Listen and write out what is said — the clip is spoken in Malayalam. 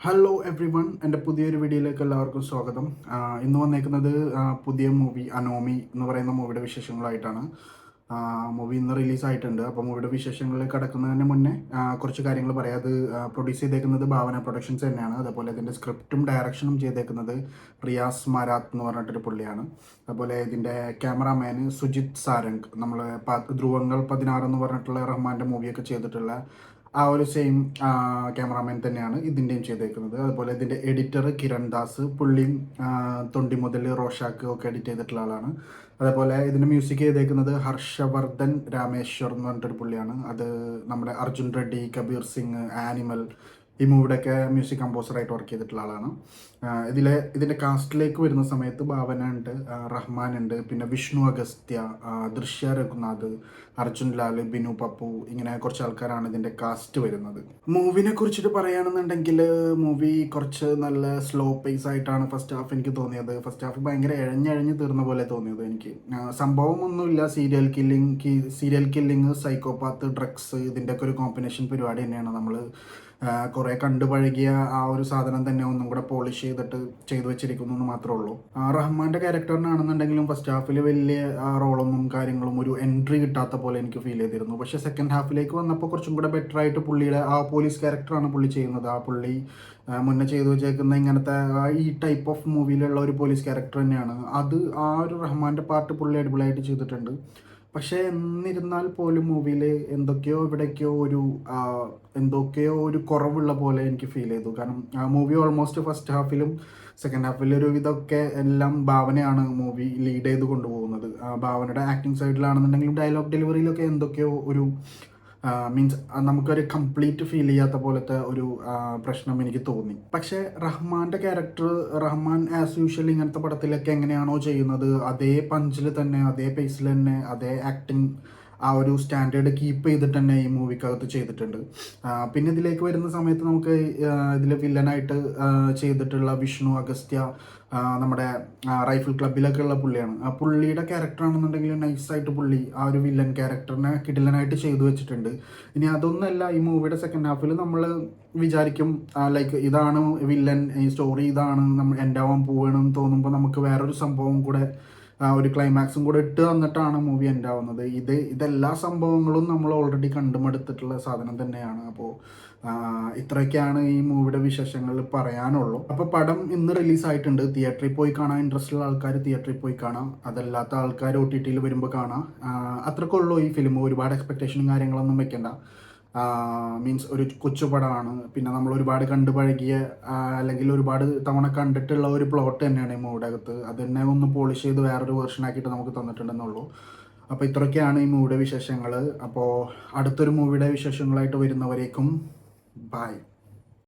ഹലോ എവ്രി വൺ, എൻ്റെ പുതിയൊരു വീഡിയോയിലേക്ക് എല്ലാവർക്കും സ്വാഗതം. ഇന്ന് വന്നേക്കുന്നത് പുതിയ മൂവി അനോമി എന്ന് പറയുന്ന മൂവിയുടെ വിശേഷങ്ങളായിട്ടാണ്. മൂവി ഇന്ന് റിലീസായിട്ടുണ്ട്. അപ്പോൾ മൂവിയുടെ വിശേഷങ്ങളിൽ കിടക്കുന്നതിന് മുന്നേ കുറച്ച് കാര്യങ്ങൾ പറയാം. അത് പ്രൊഡ്യൂസ് ചെയ്തേക്കുന്നത് ഭാവന പ്രൊഡക്ഷൻസ് തന്നെയാണ്. അതേപോലെ ഇതിൻ്റെ സ്ക്രിപ്റ്റും ഡയറക്ഷനും ചെയ്തേക്കുന്നത് റിയാസ് മാരാത്ത് എന്ന് പറഞ്ഞിട്ടൊരു പുള്ളിയാണ്. അതുപോലെ ഇതിൻ്റെ ക്യാമറാമാൻ സുജിത് സാരംഗ്, നമ്മൾ ധ്രുവങ്ങൾ 16 എന്ന് പറഞ്ഞിട്ടുള്ള റഹ്മാൻ്റെ മൂവിയൊക്കെ ചെയ്തിട്ടുള്ള ആ ഒരു സെയിം ക്യാമറാമാൻ തന്നെയാണ് ഇതിൻ്റെയും ചെയ്തേക്കുന്നത്. അതുപോലെ ഇതിൻ്റെ എഡിറ്റർ കിരൺ ദാസ്, പുള്ളിയും തൊണ്ടി മുതൽ റോഷാക്ക് ഒക്കെ എഡിറ്റ് ചെയ്തിട്ടുള്ള ആളാണ്. അതേപോലെ ഇതിൻ്റെ മ്യൂസിക് ചെയ്തേക്കുന്നത് ഹർഷവർദ്ധൻ രാമേശ്വർ എന്ന് പറഞ്ഞിട്ടൊരു പുള്ളിയാണ്. അത് നമ്മുടെ അർജുൻ റെഡ്ഡി, കബീർ സിംഗ്, ആനിമൽ ഈ മൂവിയുടെയൊക്കെ മ്യൂസിക് കമ്പോസറായിട്ട് വർക്ക് ചെയ്തിട്ടുള്ള ആളാണ്. ഇതിൻ്റെ കാസ്റ്റിലേക്ക് വരുന്ന സമയത്ത് ഭാവന ഉണ്ട്, റഹ്മാൻ ഉണ്ട്, പിന്നെ വിഷ്ണു അഗസ്ത്യ, ദൃശ്യ രഘുനാഥ്, അർജുൻ ലാൽ, ബിനു പപ്പു, ഇങ്ങനെ കുറച്ച് ആൾക്കാരാണ് ഇതിൻ്റെ കാസ്റ്റ് വരുന്നത്. മൂവിനെ കുറിച്ചിട്ട് പറയുകയാണെന്നുണ്ടെങ്കിൽ മൂവി കുറച്ച് നല്ല സ്ലോ പേസ് ആയിട്ടാണ് ഫസ്റ്റ് ഹാഫ് എനിക്ക് തോന്നിയത്. ഫസ്റ്റ് ഹാഫ് ഭയങ്കര എഴഞ്ഞഴഞ്ഞ് തീർന്ന പോലെ തോന്നിയത് എനിക്ക്. സംഭവമൊന്നുമില്ല, സീരിയൽ കില്ലിങ്, സൈക്കോപാത്ത്, ഡ്രഗ്സ്, ഇതിൻ്റെയൊക്കെ ഒരു കോമ്പിനേഷൻ പരിപാടി തന്നെയാണ്. നമ്മൾ കുറേ കണ്ടു പഴകിയ ആ ഒരു സാധനം തന്നെ ഒന്നും കൂടെ പോളിഷ് ചെയ്തിട്ട് ചെയ്തു വെച്ചിരിക്കുന്നു എന്ന് മാത്രമേ ഉള്ളൂ. റഹ്മാൻ്റെ ക്യാരക്ടറിനാണെന്നുണ്ടെങ്കിലും ഫസ്റ്റ് ഹാഫിൽ വലിയ റോളൊന്നും കാര്യങ്ങളും ഒരു എൻട്രി കിട്ടാത്ത പോലെ എനിക്ക് ഫീൽ ചെയ്തിരുന്നു. പക്ഷേ സെക്കൻഡ് ഹാഫിലേക്ക് വന്നപ്പോൾ കുറച്ചും കൂടെ ബെറ്റർ ആയിട്ട് പുള്ളിയുടെ ആ പോലീസ് ക്യാരക്ടറാണ് പുള്ളി ചെയ്യുന്നത്. ആ പുള്ളി മുന്നേ ചെയ്തു വെച്ചേക്കുന്ന ഇങ്ങനത്തെ ഈ ടൈപ്പ് ഓഫ് മൂവിയിലുള്ള ഒരു പോലീസ് ക്യാരക്ടർ തന്നെയാണ് അത്. ആ ഒരു റഹ്മാൻ്റെ പാർട്ട് പുള്ളി അടിപൊളിയായിട്ട് ചെയ്തിട്ടുണ്ട്. പക്ഷേ എന്നിരുന്നാൽ പോലും മൂവിയിൽ എന്തൊക്കെയോ ഒരു കുറവുള്ള പോലെ എനിക്ക് ഫീൽ ചെയ്തു. കാരണം മൂവി ഓൾമോസ്റ്റ് ഫസ്റ്റ് ഹാഫിലും സെക്കൻഡ് ഹാഫിലും ഒരു ഇതൊക്കെ എല്ലാം ഭാവനയാണ് മൂവി ലീഡ് ചെയ്ത് കൊണ്ടുപോകുന്നത്. ഭാവനയുടെ ആക്ടിങ് സൈഡിലാണെന്നുണ്ടെങ്കിലും ഡയലോഗ് ഡെലിവറിയിലൊക്കെ എന്തൊക്കെയോ ഒരു മീൻസ് നമുക്കൊരു കംപ്ലീറ്റ് ഫീൽ ചെയ്യാത്ത പോലത്തെ ഒരു പ്രശ്നം എനിക്ക് തോന്നി. പക്ഷേ റഹ്മാൻ്റെ ക്യാരക്ടർ, റഹ്മാൻ ആസ് യൂഷ്വൽ ഇങ്ങനത്തെ പടത്തിലൊക്കെ എങ്ങനെയാണോ ചെയ്യുന്നത് അതേ പഞ്ചിൽ തന്നെ, അതേ പേസിൽ തന്നെ, അതേ ആക്ടിങ് ആ ഒരു സ്റ്റാൻഡേർഡ് കീപ്പ് ചെയ്തിട്ട് തന്നെ ഈ മൂവിക്കകത്ത് ചെയ്തിട്ടുണ്ട്. പിന്നെ ഇതിലേക്ക് വരുന്ന സമയത്ത് നമുക്ക് ഇതിൽ വില്ലനായിട്ട് ചെയ്തിട്ടുള്ള വിഷ്ണു അഗസ്ത്യ, നമ്മുടെ റൈഫിൾ ക്ലബിലൊക്കെ ഉള്ള പുള്ളിയാണ്. ആ പുള്ളിയുടെ ക്യാരക്ടറാണെന്നുണ്ടെങ്കിൽ നൈസായിട്ട് പുള്ളി ആ ഒരു വില്ലൻ ക്യാരക്ടറിനെ കിടിലനായിട്ട് ചെയ്തു വെച്ചിട്ടുണ്ട്. ഇനി അതൊന്നല്ല, ഈ മൂവിയുടെ സെക്കൻഡ് ഹാഫിൽ നമ്മൾ വിചാരിക്കും ലൈക്ക് ഇതാണ് വില്ലൻ, ഈ സ്റ്റോറി ഇതാണ് നമ്മൾ എൻഡ് ആവാൻ പോവുകയാണെന്ന് തോന്നുമ്പോൾ നമുക്ക് വേറൊരു സംഭവം കൂടെ, ഒരു ക്ലൈമാക്സും കൂടെ ഇട്ട് തന്നിട്ടാണ് മൂവി എൻഡ് ആവുന്നത്. ഇതെല്ലാ സംഭവങ്ങളും നമ്മൾ ഓൾറെഡി കണ്ടുമടുത്തിട്ടുള്ള സാധനം തന്നെയാണ്. അപ്പോൾ ഇത്രയൊക്കെയാണ് ഈ മൂവിയുടെ വിശേഷങ്ങൾ പറയാനുള്ളൂ. അപ്പോൾ പടം ഇന്ന് റിലീസായിട്ടുണ്ട്. തിയേറ്ററിൽ പോയി കാണാൻ ഇൻട്രസ്റ്റ് ഉള്ള ആൾക്കാർ തിയേറ്ററിൽ പോയി കാണാം, അതല്ലാത്ത ആൾക്കാർ OTT വരുമ്പോൾ കാണാം. അത്രയ്ക്കുള്ളൂ ഈ ഫിലിം. ഒരുപാട് എക്സ്പെക്റ്റേഷനും കാര്യങ്ങളൊന്നും വെക്കണ്ട. മീൻസ് ഒരു കൊച്ചു പടമാണ്. പിന്നെ നമ്മൾ ഒരുപാട് കണ്ടു പഴകിയ അല്ലെങ്കിൽ ഒരുപാട് തവണ കണ്ടിട്ടുള്ള ഒരു പ്ലോട്ട് തന്നെയാണ് ഈ മൂവിയുടെ അകത്ത്. അത് തന്നെ ഒന്ന് പോളിഷ് ചെയ്ത് വേറൊരു വേർഷൻ ആക്കിയിട്ട് നമുക്ക് തന്നിട്ടുണ്ടെന്നുള്ളൂ. അപ്പോൾ ഇത്രയൊക്കെയാണ് ഈ മൂവിയുടെ വിശേഷങ്ങൾ. അപ്പോൾ അടുത്തൊരു മൂവിയുടെ വിശേഷങ്ങളായിട്ട് വരുന്നവരേക്കും ബൈ.